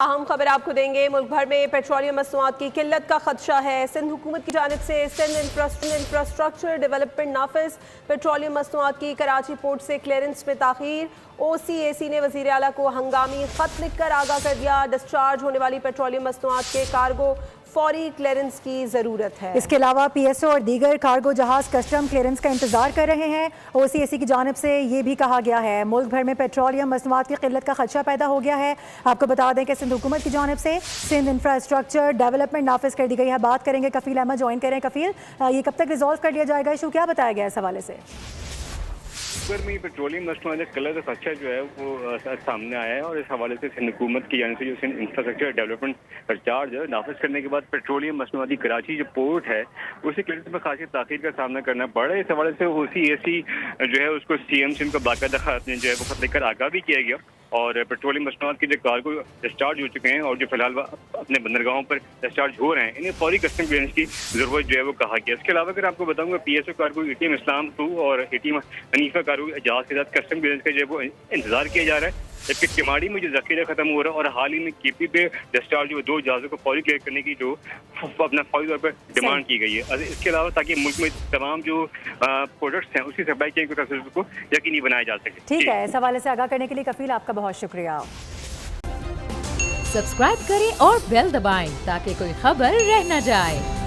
अहम खबर आपको देंगे। मुल्क भर में पेट्रोलियम मसनूआत की किल्लत का खदशा है। सिंध हुकूमत की जानिब से सिंध इंफ्रास्ट्रक्चर डेवलपमेंट नाफिज पेट्रोलियम मसनूआत की कराची पोर्ट से क्लियरेंस में ताखीर। OCAC ने वज़ीर आला को हंगामी खत लिखकर आगाह कर दिया। डिस्चार्ज होने वाली पेट्रोलियम मसनूआत के कार्गो फौरी क्लियरेंस की ज़रूरत है। इसके अलावा PSO और दीगर कार्गो जहाज कस्टम क्लियरेंस का इंतजार कर रहे हैं। OCAC की जानिब से ये भी कहा गया है मुल्क भर में पेट्रोलियम मसनूआत की किल्लत का खदशा पैदा हो गया है। आपको बता दें कि सिंध हुकूमत की जानिब से सिंध इंफ्रास्ट्रक्चर डेवलपमेंट नाफिज कर दी गई है। बात करेंगे कफील अहमद, ज्वाइन करें। कफील, ये कब तक रिजॉल्व कर लिया जाएगा इशू, क्या बताया गया इस हवाले से? में पेट्रोलियम मसनूआत कलर का खदशा जो है वो सामने आया है और इस हवाले से सिंध हुकूमत की जानिब से जो सिंध इंफ्रास्ट्रक्चर डेवलपमेंट चार्ज नाफिज करने के बाद पेट्रोलियम मसनूआती कराची जो पोर्ट है उसी क्लियरेंस में खासी ताखीर का सामना करना पड़ रहा है। इस हवाले से OCAC जो है उसको CM सिंध को बाकायदा जो है वो खत लिखकर आगाह भी किया गया और पेट्रोलियम मसनूआत के जो कार्गो डिस्चार्ज हो चुके हैं और जो फिलहाल अपने बंदरगाहों पर डिस्चार्ज हो रहे हैं इन्हें फौरी कस्टम क्लियरेंस की जरूरत जो है वो कहा गया। इसके अलावा अगर आपको बताऊंगा PSO कार्गो ATM इस्लाम 2 और ATM हनीफा कार्गो जहाज के साथ कस्टम क्लियरेंस का जो है वो इंतजार किया जा रहा है, जबकि किमाड़ी में जो जखीरा खत्म हो रहा है और हाल ही में KP पे डिस्चार्ज जो 2 जहाज़ों को फौरी क्लियर करने की जो अपना फौरी तौर पर डिमांड की गई है। इसके अलावा ताकि मुल्क में तमाम जो प्रोडक्ट्स हैं उसकी सप्लाई चेन को यकीनी बनाया जा सके। ठीक है, इस हवाले से आगाह करने के लिए कफील आपका बहुत शुक्रिया। सब्सक्राइब करें और बेल दबाएं ताकि कोई खबर रह न जाए।